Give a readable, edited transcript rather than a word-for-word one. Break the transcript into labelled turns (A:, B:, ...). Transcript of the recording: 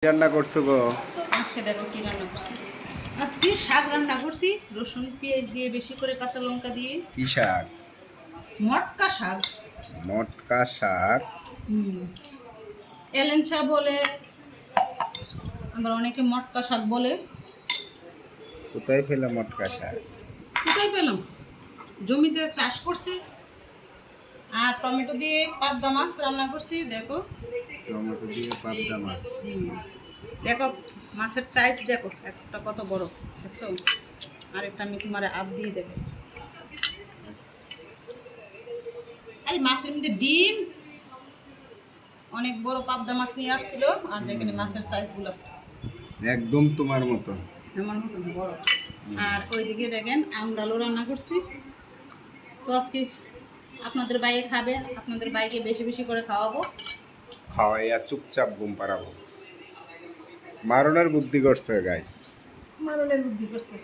A: রান্না করছো গো?
B: আজকে দেখো কি রান্না করছি। আজকে শাক রান্না করছি, রসুন পেঁয়াজ দিয়ে, বেশি করে কাঁচা লঙ্কা দিয়ে।
A: কি শাক?
B: মটকা শাক।
A: মটকা শাক।
B: এলেঞ্চা বলে, আবার অনেকে মটকা শাক বলে।
A: কোথায় পেলাম মটকা শাক?
B: কোথায় পেলাম? জমিতে চাষ করছি। আর টমেটো দিয়ে পাবদা মাছ রান্না করছি দেখো।
A: টমেটো দিয়ে পাবদা মাছ।
B: দেখো মাছের সাইজ দেখো, একটা কত বড় দেখছো। আরেকটা আমি তোমার আপ দিয়ে দেবো। এই মাছের মধ্যে ডিম, অনেক বড় পাবদা মাছ নিয়ে আসছিল। আর দেখেন মাছের সাইজগুলো
A: একদম তোমার মতন।
B: আমার মতন বড়। আর ওইদিকে দেখেন আমডালও রান্না করছি। তো আজকে আপনাদের বাইরে খাবে, আপনাদের বাইকে বেশি বেশি করে খাওয়াবো।
A: খাওয়াইয়া চুপচাপ ঘুম পাড়াবো। মারণের বুদ্ধি করছে গাইস।
B: মারলের বুদ্ধি করছে।